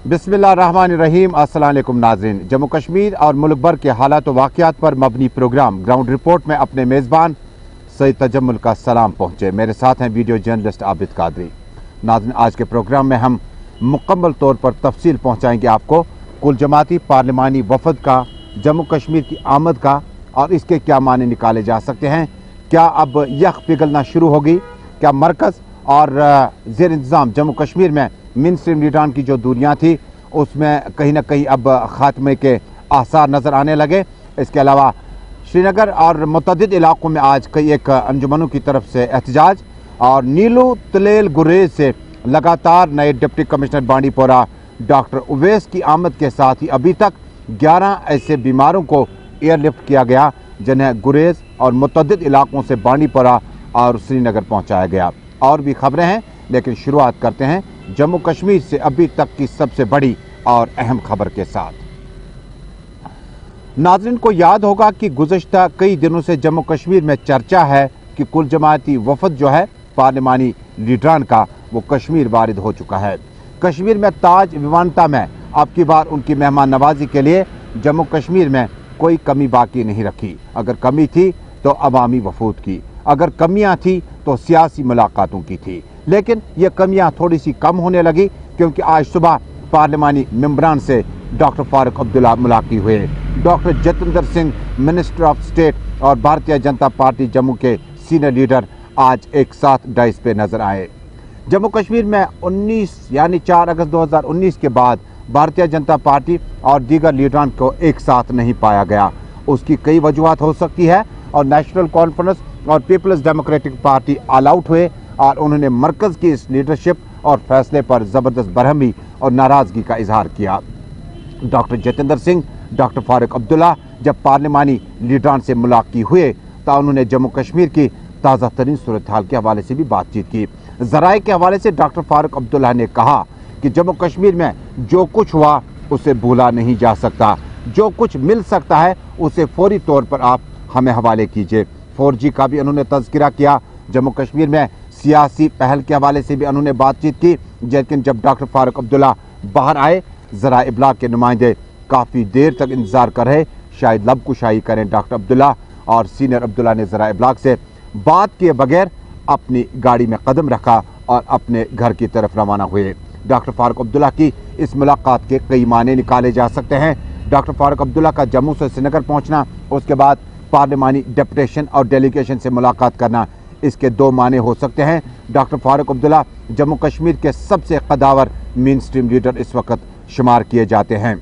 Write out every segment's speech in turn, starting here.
बिस्मिल्लाहिर्रहमानिर्रहीम। अस्सलाम वालेकुम नाज़रीन। जम्मू कश्मीर और मुल्क भर के हालात व वाक़यात पर मबनी प्रोग्राम ग्राउंड रिपोर्ट में अपने मेज़बान सईद तजम्मुल का सलाम पहुँचे। मेरे साथ हैं वीडियो जर्नलिस्ट आबिद कादरी। नाज़रीन, आज के प्रोग्राम में हम मुकम्मल तौर पर तफसील पहुँचाएँगे आपको कुल जमाती पार्लिमानी वफद का, जम्मू कश्मीर की आमद का और इसके क्या माने निकाले जा सकते हैं। क्या अब यख पिघलना शुरू होगी? क्या मरकज़ और ज़ेर इंतज़ाम जम्मू कश्मीर में मेन स्ट्रीम लीडरान की जो दूरियाँ थी उसमें कहीं ना कहीं अब ख़ात्मे के आसार नज़र आने लगे। इसके अलावा श्रीनगर और मुतअद्दिद इलाक़ों में आज कई एक अंजुमनों की तरफ से एहतजाज और नीलू तलेल गुरेज से लगातार नए deputy commissioner Bandipora doctor Uwais की आमद के साथ ही अभी तक 11 ऐसे बीमारों को एयरलिफ्ट किया गया जिन्हें गुरेज और मुतअद्दिद इलाक़ों से बांडीपोरा और श्रीनगर पहुँचाया गया। और भी खबरें हैं, लेकिन शुरुआत करते हैं जम्मू कश्मीर से अभी तक की सबसे बड़ी और अहम खबर के साथ। नाज़रीन को याद होगा कि गुज़श्ता कई दिनों से जम्मू कश्मीर में चर्चा है कि कुल जमाती वफद जो है पार्लिमानी लीडरान का, वो कश्मीर वारिद हो चुका है। कश्मीर में ताज विमानता में अब की बार उनकी मेहमान नवाजी के लिए जम्मू कश्मीर में कोई कमी बाकी नहीं रखी। अगर कमी थी तो अवामी वफूद की, अगर कमियां थी तो सियासी मुलाकातों की थी। लेकिन ये कमियां थोड़ी सी कम होने लगी क्योंकि आज सुबह पार्लिमानी मेंबरान से डॉक्टर फारूक अब्दुल्ला मुलाकात हुए। Doctor Jatinder Singh minister of state और भारतीय जनता पार्टी जम्मू के सीनियर लीडर आज एक साथ डाइस पे नजर आए। जम्मू कश्मीर में 4 अगस्त 2019 के बाद भारतीय जनता पार्टी और दीगर लीडरान को एक साथ नहीं पाया गया। उसकी कई वजूहत हो सकती है और नेशनल कॉन्फ्रेंस और peoples democratic party all out हुए और उन्होंने मरकज़ की इस लीडरशिप और फैसले पर ज़बरदस्त बरहमी और नाराज़गी का इजहार किया। डॉक्टर जतिंदर सिंह, डॉक्टर फारूक अब्दुल्ला जब पार्लिमानी लीडरान से मुलाकात हुए तो उन्होंने जम्मू कश्मीर की ताज़ा तरीन सूरत हाल के हवाले से भी बातचीत की। ज़राए के हवाले से डॉक्टर फारूक अब्दुल्ला ने कहा कि जम्मू कश्मीर में जो कुछ हुआ उसे भूला नहीं जा सकता। जो कुछ मिल सकता है उसे फौरी तौर पर आप हमें हवाले कीजिए। 4G का भी उन्होंने तज़किरा किया। जम्मू कश्मीर में सियासी पहल के हवाले से भी उन्होंने बातचीत की। लेकिन जब डॉक्टर फारूक अब्दुल्ला बाहर आए, ज़रा इब्लाग के नुमाइंदे काफ़ी देर तक इंतज़ार कर रहे, शायद लब कुशाई करें डॉक्टर अब्दुल्ला, और सीनियर अब्दुल्ला ने ज़रा इब्लाग से बात किए बगैर अपनी गाड़ी में कदम रखा और अपने घर की तरफ रवाना हुए। डॉक्टर फारूक अब्दुल्ला की इस मुलाकात के कई माने निकाले जा सकते हैं। डॉक्टर फारूक अब्दुल्ला का जम्मू से श्रीनगर पहुँचना, उसके बाद पार्लिमानी डेपुटेशन और डेलीगेशन से मुलाकात करना, इसके 2 माने हो सकते हैं। डॉक्टर फारूक अब्दुल्ला जम्मू कश्मीर के सबसे कदावर मेन स्ट्रीम लीडर इस वक्त शुमार किए जाते हैं।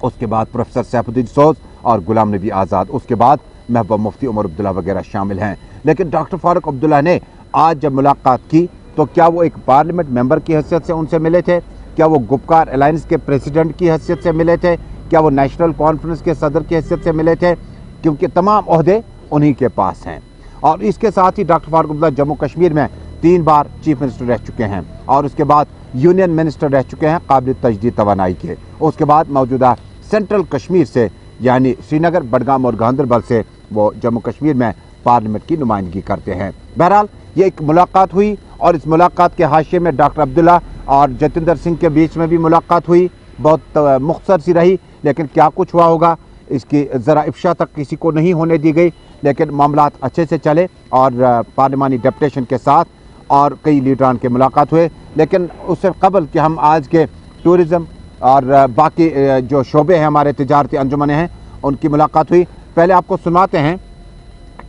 उसके बाद प्रोफेसर सैफुद्दीन सोज और गुलाम नबी आज़ाद, उसके बाद महबूबा मुफ्ती उमर अब्दुल्ला वगैरह शामिल हैं। लेकिन डॉक्टर फारूक अब्दुल्ला ने आज जब मुलाकात की तो क्या वो एक पार्लियामेंट मेंबर की हैसियत से उनसे मिले थे? क्या वो गुपकार अलायंस के प्रेसिडेंट की हैसियत से मिले थे? क्या वो नेशनल कॉन्फ्रेंस के सदर की हैसियत से मिले थे? क्योंकि तमाम ओहदे उन्हीं के पास हैं। और इसके साथ ही डॉक्टर फारूक अब्दुल्ला जम्मू कश्मीर में 3 बार चीफ मिनिस्टर रह चुके हैं और उसके बाद यूनियन मिनिस्टर रह चुके हैं काबिल तजदीद तवानाई के। उसके बाद मौजूदा सेंट्रल कश्मीर से यानी श्रीनगर, बडगाम और गांधरबल से वो जम्मू कश्मीर में पार्लियामेंट की नुमाइंदगी करते हैं। बहरहाल ये एक मुलाकात हुई और इस मुलाकात के हाशिए में डॉक्टर अब्दुल्ला और जतिंदर सिंह के बीच में भी मुलाकात हुई। बहुत मुख्तसर सी रही, लेकिन क्या कुछ हुआ होगा इसकी ज़रा इफ्शा तक किसी को नहीं होने दी गई। लेकिन मामलात अच्छे से चले और पार्लिमानी डेपुटेशन के साथ और कई लीडरान के मुलाकात हुए। लेकिन उससे कबल कि हम आज के टूरिज़म और बाकी जो शोबे हैं, हमारे तिजारती अंजुमने हैं, उनकी मुलाकात हुई। पहले आपको सुनाते हैं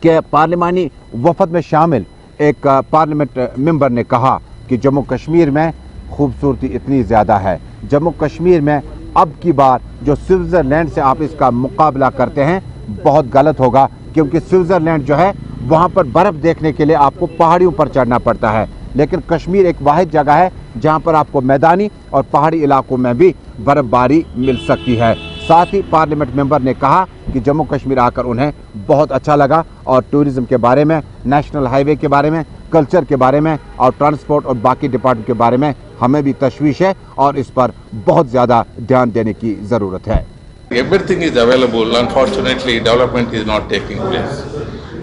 कि पार्लिमानी वफद में शामिल एक पार्लियामेंट मेंबर ने कहा कि जम्मू कश्मीर में खूबसूरती इतनी ज़्यादा है, जम्मू कश्मीर में अब की बार जो स्विट्ज़रलैंड से आप इसका मुकाबला करते हैं बहुत गलत होगा, क्योंकि स्विट्ज़रलैंड जो है वहाँ पर बर्फ़ देखने के लिए आपको पहाड़ियों पर चढ़ना पड़ता है, लेकिन कश्मीर एक वाहिद जगह है जहाँ पर आपको मैदानी और पहाड़ी इलाकों में भी बर्फ़बारी मिल सकती है। साथ ही पार्लियामेंट मेंबर ने कहा कि जम्मू कश्मीर आकर उन्हें बहुत अच्छा लगा और टूरिज़म के बारे में, नेशनल हाईवे के बारे में, कल्चर के बारे में और ट्रांसपोर्ट और बाकी डिपार्टमेंट के बारे में हमें भी तशवीश है और इस पर बहुत ज़्यादा ध्यान देने की ज़रूरत है। Everything is available. Unfortunately, development is not taking place.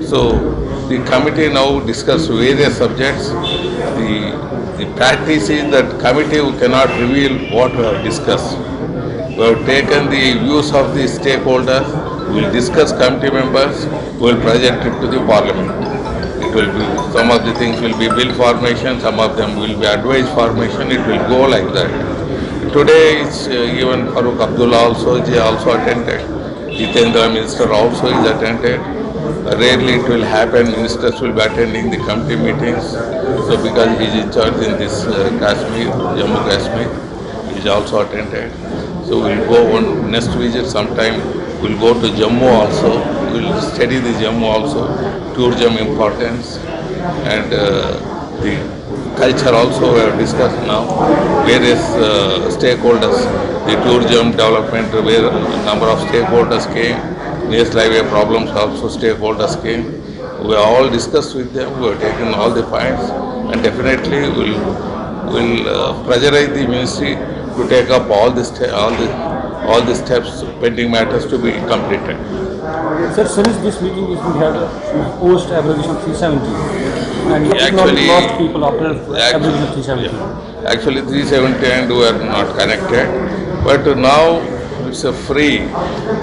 So the committee now discuss various subjects. The practice is that committee we cannot reveal what we have discussed. We have taken the views of the stakeholders. We will discuss committee members. We will present it to the parliament. It will be, some of the things will be bill formation, some of them will be advice formation. It will go like that. Today it's even Farooq Abdullah also attended. Jitendra Minister also is attended. Rarely it will happen, ministers will be attending the committee meetings. So because he is in charge in this Kashmir, Jammu Kashmir, he is also attended. So we will go on next visit sometime. We will go to Jammu also. We will study the Jammu also, tourism importance and the culture also we have discussed now. Various stakeholders, the tourism development, where a number of stakeholders came. National highway problems also stakeholders came. We have all discussed with them. We have taken all the points, and definitely we will pressurize the ministry to take up all the steps, pending matters to be completed. Sir, since this meeting is being held post abrogation 370, and it Actually- lost people after abrogation 370. Actually 370 and we are not connected, but now it's a free.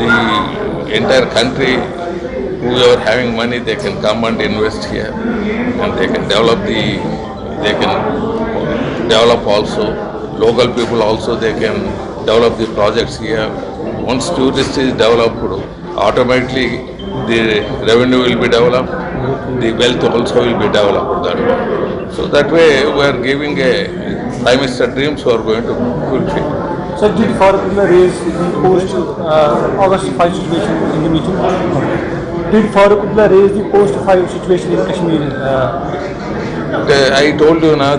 The entire country, whoever having money, they can come and invest here, and they can develop also. Local people also, they can develop the projects here. Once tourist is developed, automatically the revenue will be developed, the wealth also will be developed that way. So that way we are giving a Prime Minister dreams we are going to fulfill. Sir, did Farooq raise the post August 5 situation in the meeting? Did Farooq raise the post 5 situation in Kashmir? I told you now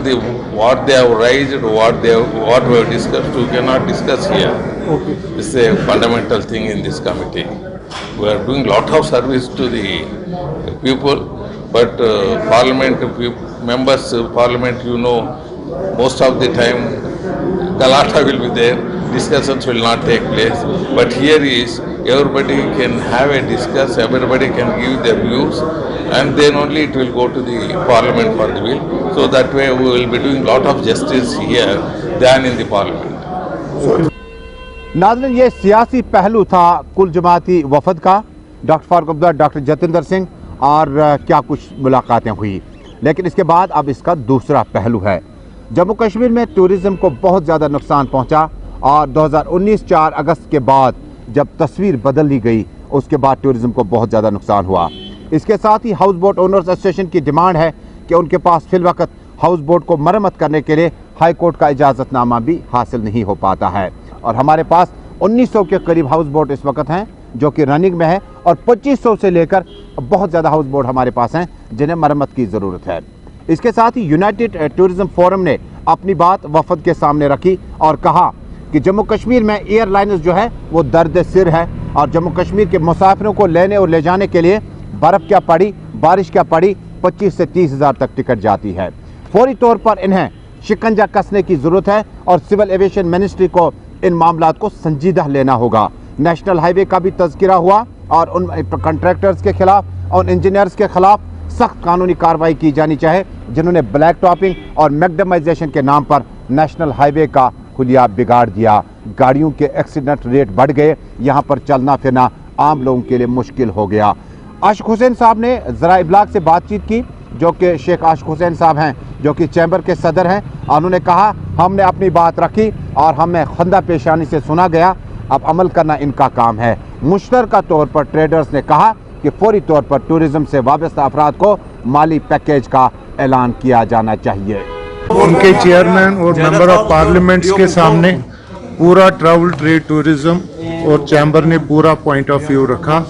what they have raised, what we have discussed, we cannot discuss here. Okay. It's a fundamental thing in this committee. We are doing lot of service to the people, but parliament members, parliament, you know, most of the time galata will be there, discussions will not take place. But here is everybody can have a discuss, everybody can give their views, and then only it will go to the parliament for the bill. So that way we will be doing lot of justice here than in the parliament. नाज़रीन, ये सियासी पहलू था कुल जमाती वफद का। Doctor Farooq Abdullah, doctor Jatinder Singh और क्या कुछ मुलाकातें हुई, लेकिन इसके बाद अब इसका दूसरा पहलू है। जम्मू कश्मीर में टूरिज़्म को बहुत ज़्यादा नुकसान पहुंचा और 2019 4 अगस्त के बाद जब तस्वीर बदल ली गई, उसके बाद टूरिज़्म को बहुत ज़्यादा नुकसान हुआ। इसके साथ ही हाउस बोट ओनर्स एसोसिएशन की डिमांड है कि उनके पास फिल वक्त हाउस बोट को मरम्मत करने के लिए हाई कोर्ट का इजाज़तनामा भी हासिल नहीं हो पाता है। और हमारे पास 1900 के करीब हाउस बोट इस वक्त हैं जो कि रनिंग में है, और 2500 से लेकर बहुत ज़्यादा हाउस बोट हमारे पास हैं जिन्हें मरम्मत की ज़रूरत है। इसके साथ ही यूनाइटेड टूरिज़्म फोरम ने अपनी बात वफद के सामने रखी और कहा कि जम्मू कश्मीर में एयरलाइंस जो है वो दर्द सिर है, और जम्मू कश्मीर के मुसाफिरों को लेने और ले जाने के लिए बर्फ़ क्या पड़ी, बारिश क्या पड़ी, 25 से 30 हज़ार तक टिकट जाती है। फौरी तौर पर इन्हें शिकंजा कसने की ज़रूरत है और सिविल एविएशन मिनिस्ट्री को इन मामलात को संजीदा लेना होगा। नेशनल हाईवे का भी तज़किरा हुआ और उन कॉन्ट्रैक्टर्स के खिलाफ और इंजीनियर्स के खिलाफ सख्त कानूनी कार्रवाई की जानी चाहिए जिन्होंने ब्लैक टॉपिंग और मैकडेमाइजेशन के नाम पर नेशनल हाईवे का हुलिया बिगाड़ दिया। गाड़ियों के एक्सीडेंट रेट बढ़ गए, यहाँ पर चलना फिरना आम लोगों के लिए मुश्किल हो गया। आशिक हुसैन साहब ने ज़रा इब्लाग से बातचीत की, जो कि शेख आशिक हुसैन साहब हैं जो कि चैम्बर के सदर हैं। उन्होंने कहा हमने अपनी बात रखी और हमें खंदा पेशानी से सुना गया, अब अमल करना इनका काम है। मुश्तरका तौर पर ट्रेडर्स ने कहा कि फौरी तौर पर टूरिज़्म से वाबस्ता अफराद को माली पैकेज का ऐलान किया जाना चाहिए। उनके चेयरमैन और मेंबर ऑफ पार्लियामेंट्स के सामने पूरा ट्रैवल ट्रेड टूरिज्म और चैम्बर ने पूरा पॉइंट ऑफ व्यू रखा।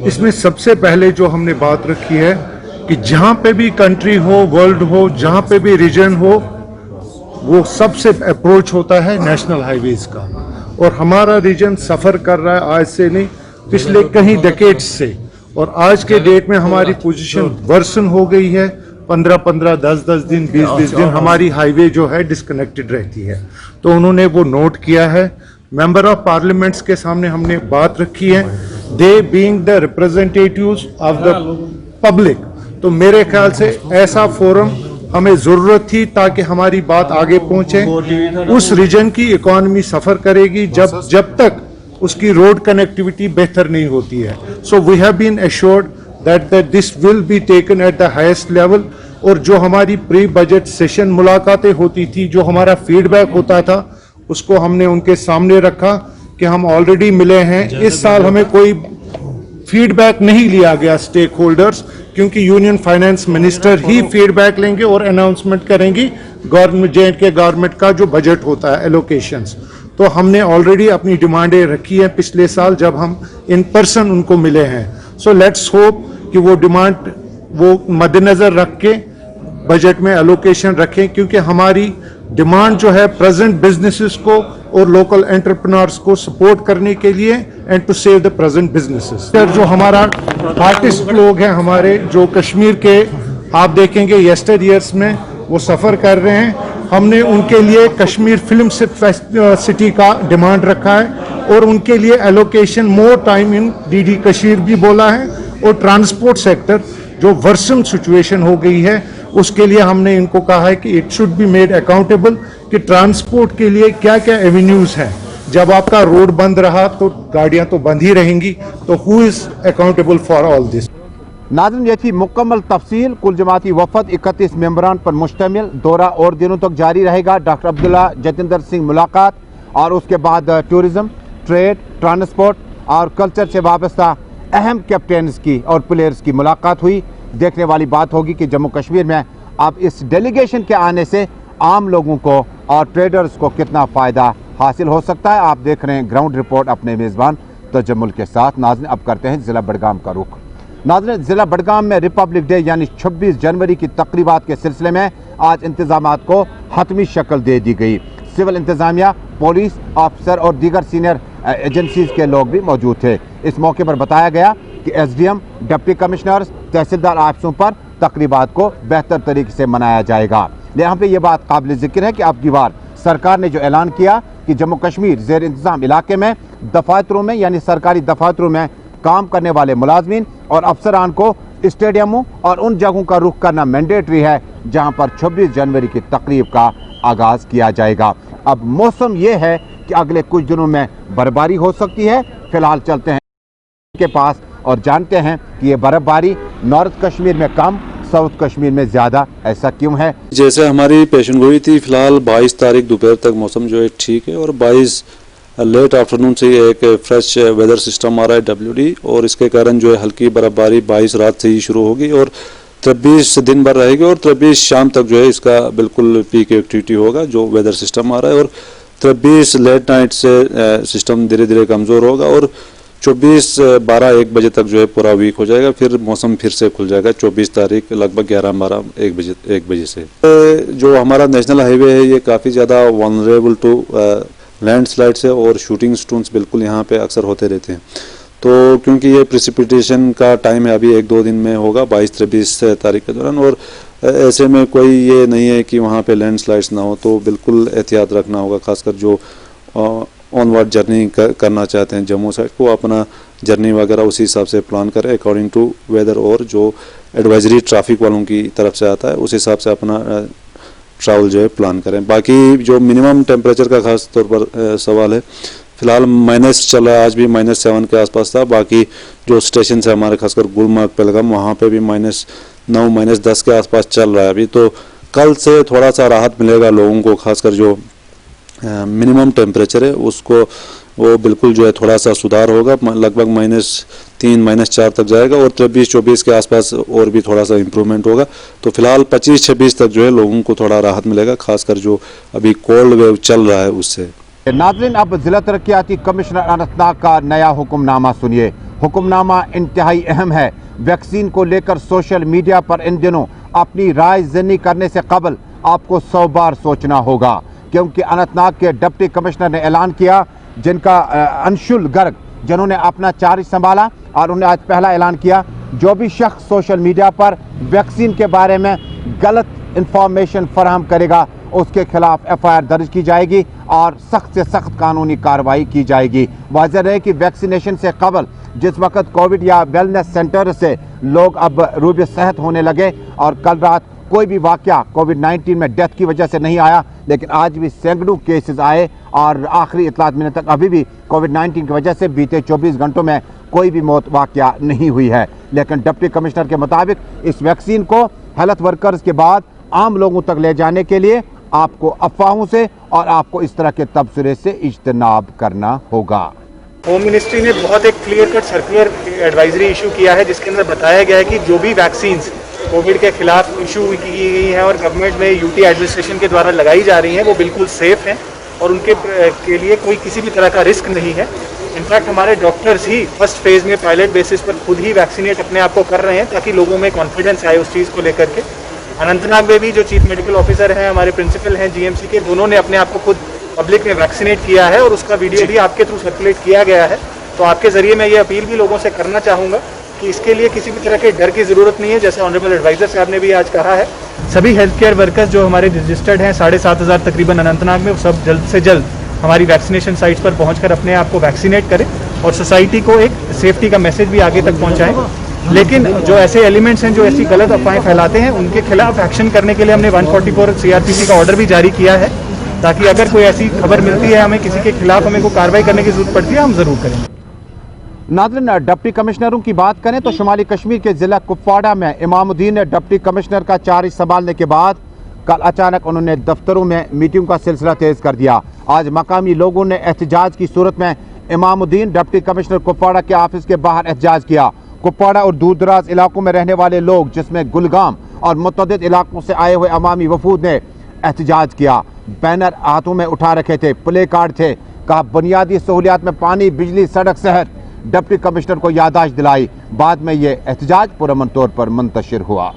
इसमें सबसे पहले जो हमने बात रखी है कि जहाँ पे भी कंट्री हो, वर्ल्ड हो, जहाँ पे भी रीजन हो, वो सबसे अप्रोच होता है नेशनल हाईवेज का। और हमारा रीजन सफ़र कर रहा है आज से नहीं, पिछले कई डेकेड्स से, और आज के डेट में हमारी पोजीशन वर्सन हो गई है। 15-15, 10-10 दिन, 20-20 दिन हमारी हाईवे जो है डिस्कनेक्टेड रहती है। तो उन्होंने वो नोट किया है। मेंबर ऑफ पार्लियामेंट्स के सामने हमने बात रखी है, they being the representatives of the public. तो मेरे ख्याल से ऐसा फोरम हमें ज़रूरत थी ताकि हमारी बात आगे पहुंचे। उस रीजन की इकॉनमी सफ़र करेगी जब तक उसकी रोड कनेक्टिविटी बेहतर नहीं होती है। So we have been assured that this will be taken at the highest level. और जो हमारी प्री बजट सेशन मुलाकातें होती थी, जो हमारा फीडबैक होता था, उसको हमने उनके सामने रखा कि हम ऑलरेडी मिले हैं। इस साल हमें कोई फीडबैक नहीं लिया गया स्टेक होल्डर्स, क्योंकि यूनियन फाइनेंस मिनिस्टर ही फीडबैक लेंगे और अनाउंसमेंट करेंगी गवर्नमेंट जे गवर्नमेंट का जो बजट होता है एलोकेशंस। तो हमने ऑलरेडी अपनी डिमांडें रखी हैं पिछले साल जब हम इन पर्सन उनको मिले हैं। सो लेट्स होप कि वो डिमांड वो मद्देनज़र रख के बजट में एलोकेशन रखें, क्योंकि हमारी डिमांड जो है प्रेजेंट बिजनेसेस को और लोकल एंटरप्रेन्योर्स को सपोर्ट करने के लिए and to save the present businesses. जो हमारा आर्टिस्ट लोग हैं हमारे, जो कश्मीर के आप देखेंगे यस्टर ईयर्स में वो सफ़र कर रहे हैं, हमने उनके लिए कश्मीर फिल्म सिटी का डिमांड रखा है और उनके लिए allocation more time in DD Kashmir भी बोला है। और ट्रांसपोर्ट सेक्टर जो वर्सम सिचुएशन हो गई है, उसके लिए हमने इनको कहा है कि it should be made accountable कि ट्रांसपोर्ट के लिए क्या क्या एवेन्यूज़ हैं। जब आपका रोड बंद रहा तो गाड़ियां तो बंद ही रहेंगी, तो who is accountable for all this. नाज़रीन, ये थी मुकम्मल तफसील। कुल जमाती वफद 31 मेंबरान पर मुश्तमिल, दौरा और दिनों तक जारी रहेगा। डॉक्टर अब्दुल्ला जतिंदर सिंह मुलाकात और उसके बाद टूरिज़म, ट्रेड, ट्रांसपोर्ट और कल्चर से वाबस्ता अहम कैप्टन्स की और प्लेयर्स की मुलाकात हुई। देखने वाली बात होगी कि जम्मू कश्मीर में अब इस डेलीगेशन के आने से आम लोगों को और ट्रेडर्स को कितना फ़ायदा हासिल हो सकता है। आप देख रहे हैं ग्राउंड रिपोर्ट अपने मेज़बान तजम्मुल के साथ। नाज़रीन, अब करते हैं ज़िला बडगाम का रुख। नाज़रीन, ज़िला बडगाम में रिपब्लिक डे यानी 26 जनवरी की तकरीबात के सिलसिले में आज इंतज़ामात को हतमी शक्ल दे दी गई। सिविल इंतज़ामिया, पुलिस अफसर और दीगर सीनियर एजेंसीज़ के लोग भी मौजूद थे। इस मौके पर बताया गया कि एसडीएम, डिप्टी कमिश्नर्स, तहसीलदार ऑफिसों पर तकरीबात को बेहतर तरीके से मनाया जाएगा। यहाँ पे ये बात काबिल ज़िक्र है कि अब की बार सरकार ने जो ऐलान किया कि जम्मू कश्मीर ज़ेर इंतज़ाम इलाके में दफातरों में यानी सरकारी दफातरों में काम करने वाले मुलाजमीन और अफसरान को स्टेडियमों और उन जगहों का रुख करना मैंडेटरी है जहाँ पर 26 जनवरी की तकरीब का आगाज़ किया जाएगा। अब मौसम ये है कि अगले कुछ दिनों में बर्फबारी हो सकती है। फिलहाल चलते हैं के पास और जानते हैं कि ये बर्फबारी नॉर्थ कश्मीर में कम, साउथ कश्मीर में ज़्यादा, ऐसा क्यों है। जैसे हमारी पेशन गोई थी, फिलहाल 22 तारीख दोपहर तक मौसम जो है ठीक है और 22 लेट आफ्टरनून से एक फ्रेश वेदर सिस्टम आ रहा है WD, और इसके कारण जो है हल्की बर्फबारी 22 रात से ही शुरू होगी और 23 दिन भर रहेगी और 23 शाम तक जो है इसका बिल्कुल पीक एक्टिविटी होगा जो वेदर सिस्टम आ रहा है। और 23 लेट नाइट से सिस्टम धीरे धीरे कमज़ोर होगा और 24-12-1 बजे तक जो है पूरा वीक हो जाएगा, फिर मौसम फिर से खुल जाएगा 24 तारीख लगभग 11-12-1 बजे से। जो हमारा नेशनल हाईवे है ये काफ़ी ज़्यादा वनरेबल टू लैंडस्लाइड से और शूटिंग स्टोन्स बिल्कुल यहाँ पे अक्सर होते रहते हैं। तो क्योंकि ये प्रिसिपिटेशन का टाइम है अभी 1-2 दिन में होगा 22-23 तारीख के दौरान, और ऐसे में कोई ये नहीं है कि वहाँ पे लैंडस्लाइड्स ना हो, तो बिल्कुल एहतियात रखना होगा। खासकर जो ऑनवर्ड जर्नी करना चाहते हैं जम्मू साइड को, अपना जर्नी वगैरह उसी हिसाब से प्लान करें अकॉर्डिंग टू वेदर, और जो एडवाइजरी ट्रैफिक वालों की तरफ से आता है उस हिसाब से अपना ट्रैवल जो है प्लान करें। बाकी जो मिनिमम टेम्परेचर का खास तौर पर सवाल है, फिलहाल माइनस चल रहा है, आज भी -7 के आसपास था। बाकी जो स्टेशन है हमारे खासकर गुलमर्ग, पहलगाम, वहाँ पे भी -9 -10 के आसपास चल रहा है अभी। तो कल से थोड़ा सा राहत मिलेगा लोगों को, खासकर जो मिनिमम टेम्परेचर है उसको वो बिल्कुल जो है थोड़ा सा सुधार होगा, लगभग -3 -4 तक जाएगा और 23-24 के आसपास और भी थोड़ा सा इम्प्रूवमेंट होगा। तो फिलहाल 25-26 तक जो है लोगों को थोड़ा राहत मिलेगा, खासकर जो अभी कोल्ड वेव चल रहा है उससे। नाज़रीन, अब जिला तरक्याती कमिश्नर अनंतनाग का नया हुक्मनामा सुनिए। हुक्मनामा इंतहाई अहम है। वैक्सीन को लेकर सोशल मीडिया पर इन दिनों अपनी राय ज़नी करने से कबल आपको 100 बार सोचना होगा, क्योंकि अनंतनाग के डिप्टी कमिश्नर ने ऐलान किया, जिनका अंशुल गर्ग जिन्होंने अपना चार्ज संभाला, और उन्हें आज पहला ऐलान किया, जो भी शख्स सोशल मीडिया पर वैक्सीन के बारे में गलत इंफॉर्मेशन फराहम करेगा उसके खिलाफ FIR दर्ज की जाएगी और सख्त से सख्त कानूनी कार्रवाई की जाएगी। वाज़ेह रहे कि वैक्सीनेशन से कबल जिस वक्त कोविड या वेलनेस सेंटर से लोग अब रूबे सेहत होने लगे और कल रात कोई भी वाकया कोविड-19 में डेथ की वजह से नहीं आया, लेकिन आज भी सैकड़ों केसेस आए और आखिरी इतलात मिलने तक अभी भी कोविड-19 की वजह से बीते 24 घंटों में कोई भी मौत वाकया नहीं हुई है। लेकिन डिप्टी कमिश्नर के मुताबिक इस वैक्सीन को हेल्थ वर्कर्स के बाद आम लोगों तक ले जाने के लिए आपको अफवाहों से और आपको इस तरह के तबसरे से इज्तनाब करना होगा। होम मिनिस्ट्री ने बहुत एक clear cut circular advisory issue किया है, जिसके अंदर बताया गया है कि जो भी वैक्सीन्स कोविड के खिलाफ इशू की गई हैं और गवर्नमेंट में यूटी एडमिनिस्ट्रेशन के द्वारा लगाई जा रही हैं, वो बिल्कुल सेफ हैं और उनके के लिए कोई किसी भी तरह का रिस्क नहीं है। इनफैक्ट हमारे डॉक्टर्स ही फर्स्ट फेज में पायलट बेसिस पर खुद ही वैक्सीनेट अपने आप को कर रहे हैं, ताकि लोगों में कॉन्फिडेंस आए उस चीज़ को लेकर के। अनंतनाग में भी जो चीफ मेडिकल ऑफिसर हैं, हमारे प्रिंसिपल हैं जीएमसी के, दोनों ने अपने आप को खुद पब्लिक में वैक्सीनेट किया है और उसका वीडियो भी आपके थ्रू सर्कुलेट किया गया है। तो आपके ज़रिए मैं ये अपील भी लोगों से करना चाहूँगा कि इसके लिए किसी भी तरह के डर की ज़रूरत नहीं है। जैसे ऑनरेबल एडवाइज़र साहब ने भी आज कहा है, सभी हेल्थ केयर वर्कर्स जो हमारे रजिस्टर्ड हैं 7,500 तकरीबन अनंतनाग में, सब जल्द से जल्द हमारी वैक्सीनेशन साइट्स पर पहुंचकर अपने आप को वैक्सीनेट करें और सोसाइटी को एक सेफ्टी का मैसेज भी आगे तक पहुंचाएं। लेकिन जो ऐसे एलिमेंट्स हैं जो ऐसी गलत अफवाहें फैलाते हैं, उनके खिलाफ एक्शन करने के लिए हमने 144 CRPC का ऑर्डर भी जारी किया है, ताकि अगर कोई ऐसी खबर मिलती है हमें किसी के खिलाफ हमें कोई कार्रवाई करने की जरूरत पड़ती है, हम जरूर करेंगे। नाज़रीन, डिप्टी कमिश्नरों की बात करें तो शुमाली कश्मीर के ज़िला कुपवाड़ा में इमामुद्दीन ने डिप्टी कमिश्नर का चार्ज संभालने के बाद कल अचानक उन्होंने दफ्तरों में मीटिंग का सिलसिला तेज़ कर दिया। आज मकामी लोगों ने एहतजाज की सूरत में इमामुद्दीन डिप्टी कमिश्नर कुपवाड़ा के ऑफिस के बाहर एहतजाज किया। कुपवाड़ा और दूर दराज इलाकों में रहने वाले लोग, जिसमें गुलगाम और मुतअद्दिद इलाकों से आए हुए अवामी वफूद ने एहतजाज किया। बैनर हाथों में उठा रखे थे, प्ले कार्ड थे, कहा बुनियादी सहूलियात में पानी, बिजली, सड़क, सेहत डिप्टी कमिश्नर को याददाश्त दिलाई। बाद में ये एहतजाज पुरअमन तौर पर मुंतशिर हुआ।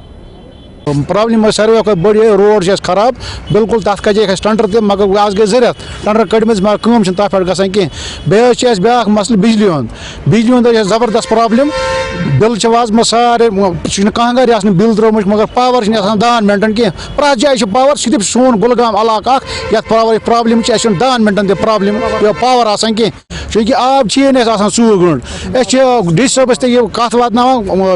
प्रॉब्लम सर्वे कोई बड़ी रोड खराब बिल्कुल तथ कजे टेंडर तक, मगर आज गई जरूरत टेंडर कड़मित मगर कम तथ पे गसान कह। बे ब्या मसल बिजली हूँ जबरदस्त प्रॉब्लम। बिल वाजम सारे कह गर बिल त्रोमुत, मगर पावर 10 मिनटन कह। प्रत जाए पावर, सिर्फ सोन गुलगाम इलाक ये प्रॉब्लम 10 मिनटन प्रॉब्लम पावर आसान कह, चूँकि आब 24 घंटे। डी सबस कत वातना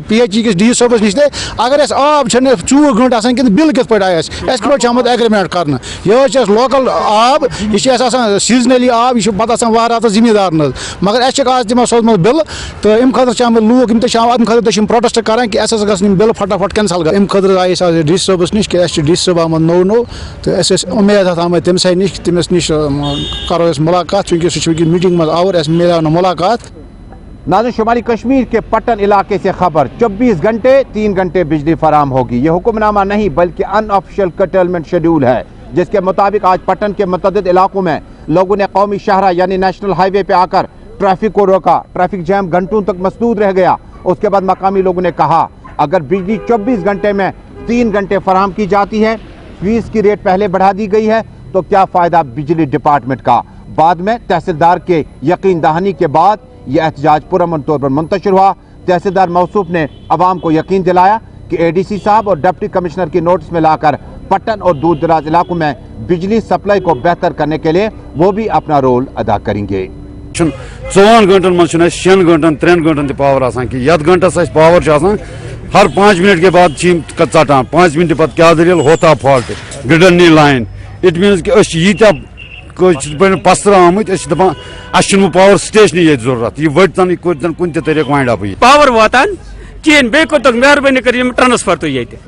PHE किस डी सबस नश, अगर आब 24 घंटे आसान कि बिल कित पे आए पे आमुत एग्रीमेंट कर। यह लोकल आब, यह सीजनली आब, यह पे वार जिम्मेदार, मगर आज तम सोचम बिल तो अम खतर आम लूक अम खतर प्रोटेस्ट करान कि गम बिल फटाफट कैंसल कर। अम खतर आए डी सबस नश कि डी सब आम नो तो उम्मीद आमत तम सा नश, तमिस नश करो मुलाकात, चूँकि सह मीटिंग में आवर मिला मुलाकात। नाज़रीन, शुमाली कश्मीर के पट्टन इलाके से खबर, 24 घंटे 3 घंटे बिजली फराम होगी। यह हुक्मनामा नहीं बल्कि अनऑफिशियल कर्टेलमेंट शेड्यूल है, जिसके मुताबिक आज पट्टन के मुतअद्दिद इलाकों में लोगों ने कौमी शाहरा यानी नेशनल हाईवे पे आकर ट्रैफिक को रोका। ट्रैफिक जैम घंटों तक मसदूद रह गया। उसके बाद मकामी लोगों ने कहा, अगर बिजली 24 घंटे में 3 घंटे फराम की जाती है, फीस की रेट पहले बढ़ा दी गई है, तो क्या फ़ायदा बिजली डिपार्टमेंट का। बाद में तहसीलदार के यकीन दहानी के बाद यह एहतजाज पुरअमन तौर पर मुंतशिर हुआ। तहसीलदार मौसूफ ने अवाम को यकीन दिलाया कि ADC साहब और डिप्टी कमिश्नर की नोटिस में लाकर पट्टन और दूर दराज इलाकों में बिजली सप्लाई को बेहतर करने के लिए वो भी अपना रोल अदा करेंगे। 4 घंटन मज 6 घंटन 3 घंटन पावर आसान कि यथ घंटस पावर हर 5 मिनट के बाद चाटान 5 मिनट पे क्या दलील होता फॉल्ट ग्रिडन नी लाइन। इट मीन कि यीत्या पस्तर आमुत दपान पावर स्टेशन ये जरूरत, यह वटन कुन तरीक वाइंड अप पावर वातान कहें बे कर मेहरबानी कर ट्रांसफर तो ये गई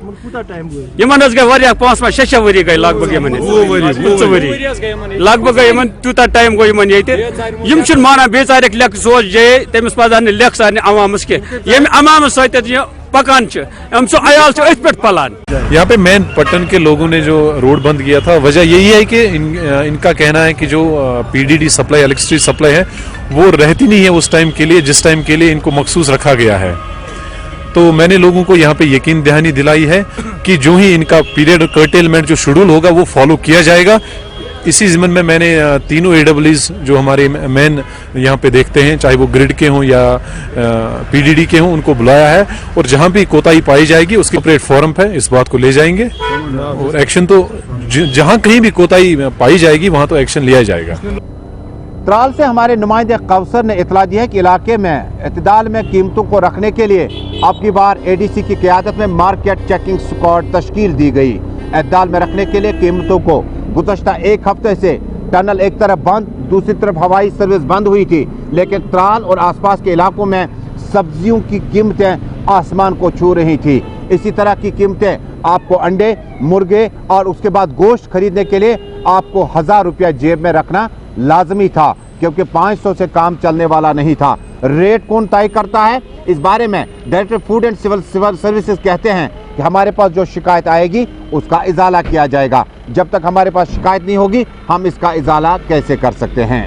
5-6 वरी गई लगभग लगभग गई तूता टाइम गो ये माना बेचारे लेख सोच जाए तमिस पजान लेख सारे अवामस कह अवाम सत पकान अयाल पे पलान। यहाँ पे मेन पट्टन के लोगों ने जो रोड बंद किया था, वजह यही है कि इनका कहना है कि जो PDD सप्लाई, इलेक्ट्रिसिटी सप्लाई है, वो रहती नहीं है उस टाइम के लिए जिस टाइम के लिए इनको मखसूस रखा गया है। तो मैंने लोगों को यहाँ पे यकीन दहानी दिलाई है कि जो ही इनका पीरियड कर्टेलमेंट जो शेड्यूल होगा वो फॉलो किया जाएगा। इसी ज़िम्मन में मैंने तीनों AWEs जो हमारे मेन यहाँ पे देखते हैं, चाहे वो ग्रिड के हों या PDD के हों, उनको बुलाया है और जहाँ भी कोताही पाई जाएगी उसके सेपरेट फोरम पे इस बात को ले जाएंगे और एक्शन तो जहाँ कहीं भी कोताही पाई जाएगी वहाँ तो एक्शन लिया जाएगा। त्राल से हमारे नुमाइंदे कौसर ने इतला दी है कि इलाके में इतदाल में कीमतों को रखने के लिए अब की बार एडीसी की क़यादत में मार्केट चेकिंग स्क्वाड तश्कील दी गई। एतदाल में रखने के लिए कीमतों को गुज़श्ता एक हफ्ते से टनल एक तरफ बंद, दूसरी तरफ हवाई सर्विस बंद हुई थी, लेकिन त्राल और आसपास के इलाकों में सब्जियों की कीमतें आसमान को छू रही थी। इसी तरह की कीमतें आपको अंडे, मुर्गे और उसके बाद गोश्त खरीदने के लिए आपको 1000 रुपया जेब में रखना लाजमी था, क्योंकि 500 से काम चलने वाला नहीं था। रेट कौन तय करता है, इस बारे में director food and civil services कहते हैं कि हमारे पास जो शिकायत आएगी उसका इजाला किया जाएगा। जब तक हमारे पास शिकायत नहीं होगी हम इसका इजाला कैसे कर सकते हैं।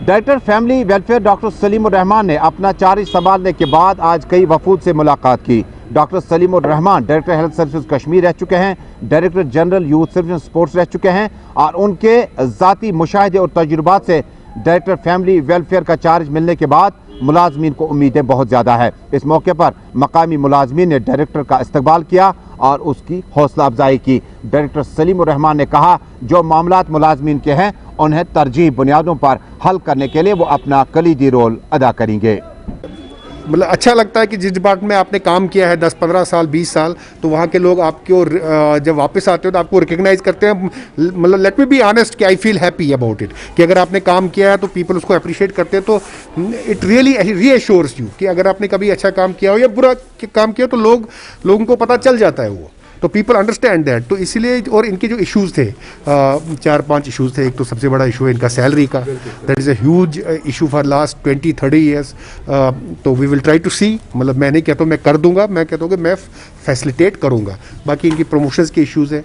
Director family welfare doctor Salimur Rahman ने अपना चार्ज संभालने के बाद आज कई वफूद से मुलाकात की। Doctor Salimur Rahman director health services Kashmir रह चुके हैं, director general youth service sports रह चुके हैं और उनके ज़ाती मुशाहिदे और तजुर्बात से डायरेक्टर फैमिली वेलफेयर का चार्ज मिलने के बाद मुलाजमीन को उम्मीदें बहुत ज़्यादा है। इस मौके पर मकामी मुलाजमीन ने डायरेक्टर का इस्तकबाल किया और उसकी हौसला अफजाई की। डायरेक्टर सलीमुर रहमान ने कहा जो मामलात मुलाजमीन के हैं उन्हें तरजीह बुनियादों पर हल करने के लिए वो अपना कलीदी रोल अदा करेंगे। मतलब अच्छा लगता है कि जिस डिपार्टमेंट में आपने काम किया है 10-15 साल 20 साल, तो वहाँ के लोग आपको जब वापस आते हो तो आपको रिकग्नाइज करते हैं। मतलब लेट मी बी ऑनेस्ट कि I feel happy about it कि अगर आपने काम किया है तो पीपल उसको अप्रिशिएट करते हैं। तो इट रियली रीअश्योर्स यू कि अगर आपने कभी अच्छा काम किया हो या बुरा काम किया हो तो लोगों को पता चल जाता है, वो तो पीपल अंडरस्टैंड दैट। तो इसीलिए और इनके जो इश्यूज़ थे 4-5 इश्यूज़ थे। एक तो सबसे बड़ा इशू है इनका सैलरी का, that is a huge issue for last 20-30 years. तो वी विल ट्राई टू सी, मतलब मैं नहीं कहता हूँ मैं कर दूंगा, मैं कहता हूँ कि मैं फैसिलिटेट करूँगा। बाकी इनकी प्रमोशंस के इश्यूज़ हैं,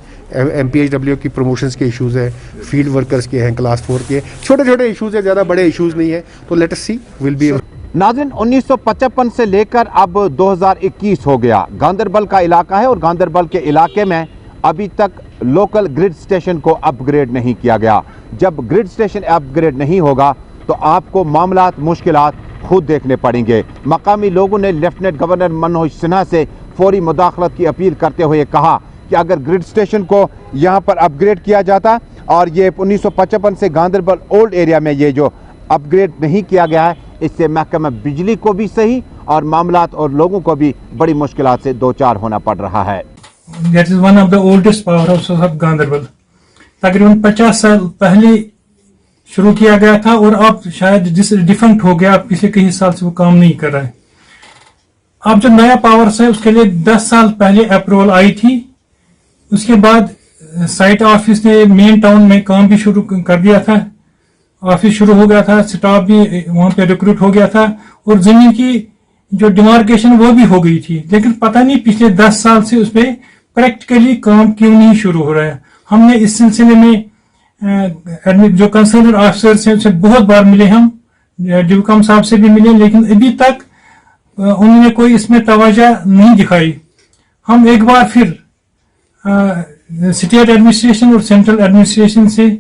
MPHW की प्रमोशंस के इश्यूज़ हैं, फील्ड वर्कर्स के हैं, क्लास 4 के, छोटे छोटे इश्यूज़ हैं, ज़्यादा बड़े इश्यूज़ नहीं है। तो let us see, will be. नाज़रीन 1955 से लेकर अब 2021 हो गया। गांदरबल का इलाका है और गांदरबल के इलाके में अभी तक लोकल ग्रिड स्टेशन को अपग्रेड नहीं किया गया। जब ग्रिड स्टेशन अपग्रेड नहीं होगा तो आपको मामलात मुश्किलात खुद देखने पड़ेंगे। मकामी लोगों ने लेफ्टिनेंट गवर्नर मनोज सिन्हा से फौरी मुदाखलत की अपील करते हुए कहा कि अगर ग्रिड स्टेशन को यहाँ पर अपग्रेड किया जाता और ये 1955 से गांदरबल ओल्ड एरिया में ये जो अपग्रेड नहीं किया गया है, इससे महकमा बिजली को भी सही और मामलात और लोगों को भी बड़ी मुश्किलात से दो चार होना पड़ रहा है। That is one of the oldest powerhouses of Ganderbal. तकरीबन 50 साल पहले शुरू किया गया था और अब शायद जिस डिफंक्ट हो गया, अब पिछले कई साल से वो काम नहीं कर रहा है। अब जो नया पावर है उसके लिए 10 साल पहले अप्रूवल आई थी। उसके बाद साइट ऑफिस ने मेन टाउन में काम भी शुरू कर दिया था, ऑफिस शुरू हो गया था, स्टाफ भी वहां पे रिक्रूट हो गया था और जमीन की जो डिमार्केशन वो भी हो गई थी। लेकिन पता नहीं पिछले 10 साल से उस पर प्रैक्टिकली काम क्यों नहीं शुरू हो रहा है। हमने इस सिलसिले में जो कंसर्न ऑफिसर्स हैं उनसे बहुत बार मिले, हम डिवकम साहब से भी मिले, लेकिन अभी तक उन्होंने कोई इसमें तवज्जो नहीं दिखाई। हम एक बार फिर स्टेट एडमिनिस्ट्रेशन और सेंट्रल एडमिनिस्ट्रेशन से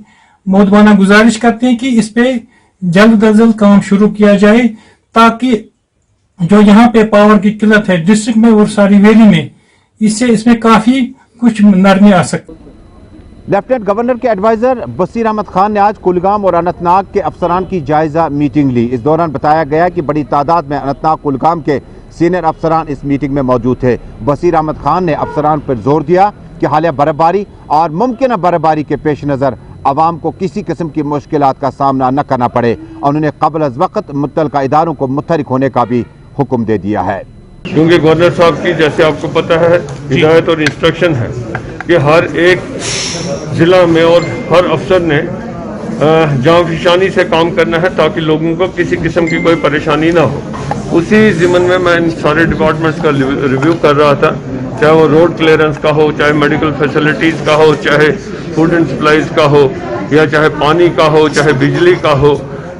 मोदबाना गुजारिश करते हैं कि इस पे जल्द अज जल्द काम शुरू किया जाए, ताकि जो यहाँ पे पावर की किल्लत है डिस्ट्रिक्ट में और सारी वैली में, इसमें काफी कुछ नरमी आ सकती। लेफ्टिनेंट गवर्नर के एडवाइजर बसीर अहमद खान ने आज कुलगाम और अनंतनाग के अफसरान की जायजा मीटिंग ली। इस दौरान बताया गया कि बड़ी तादाद में अनंतनाग कुलगाम के सीनियर अफसरान इस मीटिंग में मौजूद थे। बसीर अहमद खान ने अफसरान पर जोर दिया कि हालिया बर्फबारी और मुमकिन बर्फबारी के पेश नज़र आवाम को किसी किस्म की मुश्किलात का सामना न करना पड़े। उन्होंने क़ब्ल अज़ वक़्त मुत्तलका इदारों को मुतहरिक होने का भी हुक्म दे दिया है। क्योंकि गवर्नर साहब की, जैसे आपको पता है, हिदायत और इंस्ट्रक्शन है कि हर एक ज़िला में और हर अफसर ने जांफिशानी से काम करना है ताकि लोगों को किसी किस्म की कोई परेशानी ना हो। उसी ज़िम्मन में मैं इन सारे डिपार्टमेंट्स का रिव्यू कर रहा था, चाहे वो रोड क्लियरेंस का हो, चाहे मेडिकल फैसिलिटीज़ का हो, चाहे फूड एंड सप्लाईज का हो, या चाहे पानी का हो, चाहे बिजली का हो,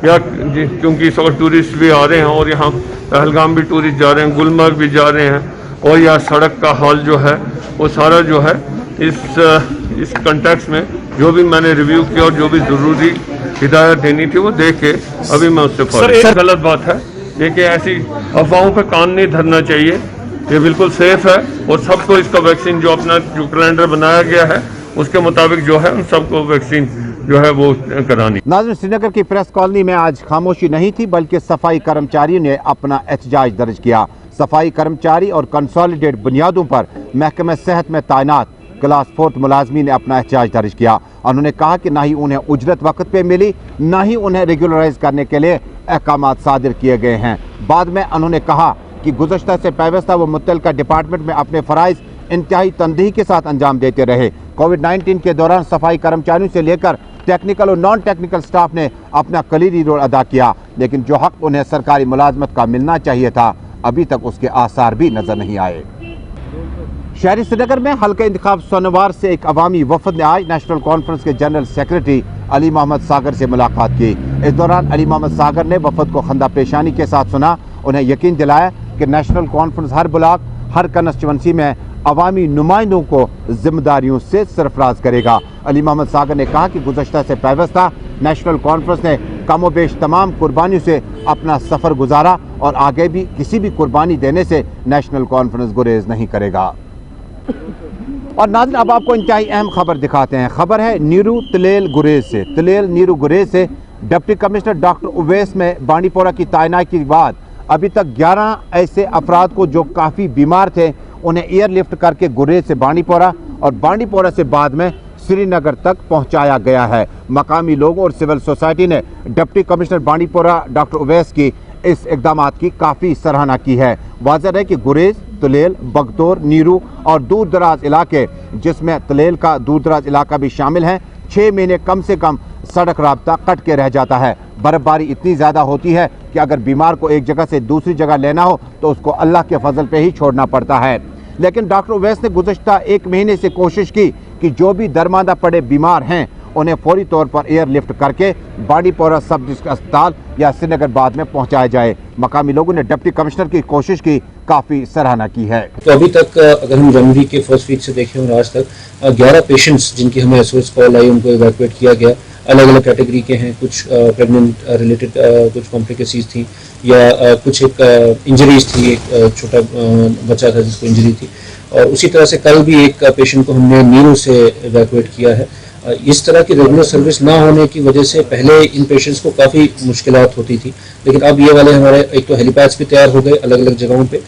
या क्योंकि इस वक्त टूरिस्ट भी आ रहे हैं और यहाँ पहलगाम भी टूरिस्ट जा रहे हैं, गुलमर्ग भी जा रहे हैं, और या सड़क का हाल जो है वो सारा जो है इस कंटेक्स्ट में जो भी मैंने रिव्यू किया और जो भी ज़रूरी हिदायत देनी थी वो दे के अभी मैं उससे फॉलो। गलत बात है ये कि ऐसी अफवाहों पर कान नहीं धरना चाहिए। ये बिल्कुल सेफ है और सबको इसका वैक्सीन जो अपना जो कैलेंडर बनाया गया है उसके मुताबिक जो है उन सबको वैक्सीन जो है वो करानी। नाज़रीन, श्रीनगर की प्रेस कॉलोनी में आज खामोशी नहीं थी, बल्कि सफाई कर्मचारियों ने अपना एहतजाज दर्ज किया। सफाई कर्मचारी और कंसोलिडेट बुनियादों पर महकमे सेहत में तैनात क्लास 4 मुलाजमीन ने अपना एहतजाज दर्ज किया। उन्होंने कहा कि ना ही उन्हें उजरत वक्त पे मिली, ना ही उन्हें रेगुलराइज करने के लिए अहकामात सादिर किए गए हैं। बाद में उन्होंने कहा कि गुज़श्ता से पैवस्ता वो मुतल्लिका डिपार्टमेंट में अपने फ़राइज़ इंतहाई तनदीही के साथ अंजाम देते रहे। कोविड-19 के दौरान सफाई कर्मचारियों से लेकर टेक्निकल और नॉन टेक्निकल स्टाफ ने अपना कलीदी रोल अदा किया, लेकिन जो हक उन्हें सरकारी मुलाजमत का मिलना चाहिए था, अभी तक उसके आसार भी नजर नहीं आए। शहरी श्रीनगर में हल्का इंतखाब सोमवार से एक अवामी वफद ने आज नेशनल कॉन्फ्रेंस के जनरल सेक्रेटरी अली मोहम्मद सागर से मुलाकात की। इस दौरान अली मोहम्मद सागर ने वफद को खंदा पेशानी के साथ सुना, उन्हें यकीन दिलाया कि नेशनल कॉन्फ्रेंस हर ब्लॉक, हर कंस्टिट्यूंसी में अवामी नुमाइंदों को जिम्मेदारियों से सरफराज करेगा। अली मोहम्मद सागर ने कहा कि गुज़श्ता से पैवस्ता नेशनल कॉन्फ्रेंस ने कम बेश तमाम कुर्बानियों से अपना सफ़र गुजारा और आगे भी किसी भी कुर्बानी देने से नेशनल कॉन्फ्रेंस गुरेज नहीं करेगा। और नाज़रीन, अब आपको इंतहाई अहम खबर दिखाते हैं। खबर है नीरू तलेल गुरेज से। तलेल नीरू गुरेज से डिप्टी कमिश्नर डॉक्टर उवैस में बांडीपोरा की तैनाती के बाद अभी तक 11 ऐसे अफराद को जो काफ़ी बीमार थे उन्हें एयरलिफ्ट करके गुरेज से बांडीपोरा और बांडीपोरा से बाद में श्रीनगर तक पहुंचाया गया है। मकामी लोगों और सिविल सोसाइटी ने deputy commissioner Bandipora doctor Uwais की इस इक़दामात की काफ़ी सराहना की है। वाज़ेह है कि गुरेज, तलेल, बगतौर, नीरू और दूर दराज इलाके, जिसमें तलेल का दूर दराज इलाका भी शामिल है, 6 महीने कम से कम सड़क राब्ता कट के रह जाता है। बर्फबारी इतनी ज़्यादा होती है कि अगर बीमार को एक जगह से दूसरी जगह लेना हो तो उसको अल्लाह के फजल पे ही छोड़ना पड़ता है। लेकिन डॉक्टर उवैस ने गुज़श्ता 1 महीने से कोशिश की कि जो भी दरमादा पड़े बीमार हैं उन्हें फौरी तौर पर एयरलिफ्ट करके बांडीपोरा सब डिस्ट्रिक्ट अस्पताल या श्रीनगर बाद में पहुंचाया जाए। मकामी लोगों ने डिप्टी कमिश्नर की कोशिश की काफ़ी सराहना की है। तो अभी तक अगर हम जनवरी के फर्स्ट वीक से देखें और आज तक 11 पेशेंट्स जिनकी हमें एसओएस कॉल आई, उनको इवैक्यूएट किया गया। अलग अलग कैटेगरी के हैं, कुछ प्रेगनेंट रिलेटेड कुछ कॉम्प्लिकेसीज थी या कुछ एक इंजरीज थी, एक छोटा बच्चा था जिसको इंजरी थी। और उसी तरह से कल भी एक पेशेंट को हमने नीरू से इवैक्यूएट किया है। इस तरह की रेगुलर सर्विस ना होने की वजह से पहले इन पेशेंट्स को काफ़ी मुश्किलात होती थी, लेकिन अब ये वाले हमारे एक तो हेलीपैड्स भी तैयार हो गए अलग अलग जगहों पे,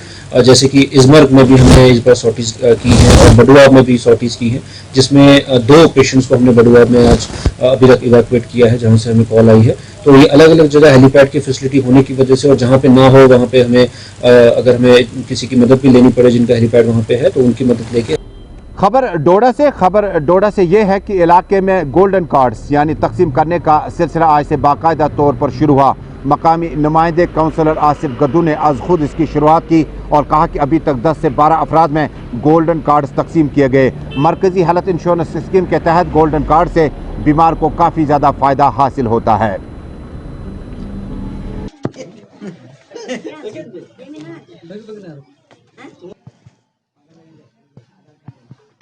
जैसे कि इजमर्ग में भी हमने इस बार सॉर्टीज की हैं और बडुआब में भी सॉर्टीज की हैं, जिसमें 2 पेशेंट्स को हमने बडुआब में आज अभी तक इवैक्यूएट किया है जहाँ से हमें कॉल आई है। तो ये अलग अलग जगह हेलीपैड की फैसिलिटी होने की वजह से, और जहाँ पे ना हो वहाँ पे हमें अगर हमें किसी की मदद भी लेनी पड़े जिनका हेलीपैड वहाँ पे है तो उनकी मदद लेके। खबर डोडा से ये है कि इलाके में गोल्डन कार्ड्स यानी तकसीम करने का सिलसिला आज से बाकायदा तौर पर शुरू हुआ। मकामी नुमाइंदे काउंसलर आसिफ गद्दू ने आज खुद इसकी शुरुआत की और कहा कि अभी तक 10 से 12 अफराद में गोल्डन कार्ड्स तकसीम किए गए। मरकजी हेल्थ इंश्योरेंस स्कीम के तहत गोल्डन कार्ड से बीमार को काफ़ी ज़्यादा फ़ायदा हासिल होता है।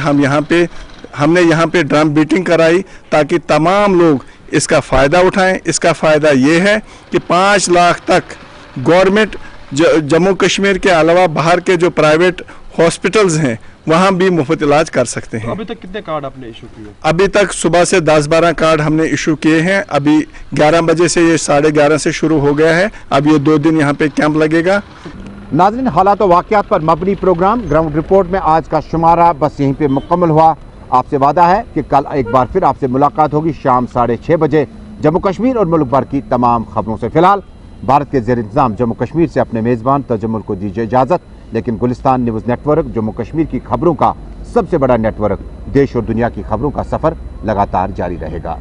हमने यहाँ पे ड्रम बीटिंग कराई ताकि तमाम लोग इसका फ़ायदा उठाएं। इसका फ़ायदा ये है कि 5 लाख तक गवर्नमेंट जम्मू कश्मीर के अलावा बाहर के जो प्राइवेट हॉस्पिटल्स हैं वहाँ भी मुफ्त इलाज कर सकते हैं। तो अभी तक कितने कार्ड आपने इशू किए? अभी तक सुबह से 10-12 कार्ड हमने इशू किए हैं। अभी 11 बजे से, ये 11:30 से शुरू हो गया है। अब ये 2 दिन यहाँ पे कैंप लगेगा। नाज़रीन, हालात व वाक़यात पर मबनी प्रोग्राम ग्राउंड रिपोर्ट में आज का शुमारा बस यहीं पे मुकम्मल हुआ। आपसे वादा है कि कल एक बार फिर आपसे मुलाकात होगी शाम 6:30 बजे जम्मू कश्मीर और मुल्क भर की तमाम खबरों से। फिलहाल भारत के ज़ेर इंतज़ाम जम्मू कश्मीर से अपने मेज़बान तजम्मुल को दीजिए इजाज़त, लेकिन गुलिस्तान न्यूज़ नेटवर्क जम्मू कश्मीर की खबरों का सबसे बड़ा नेटवर्क, देश और दुनिया की खबरों का सफ़र लगातार जारी रहेगा।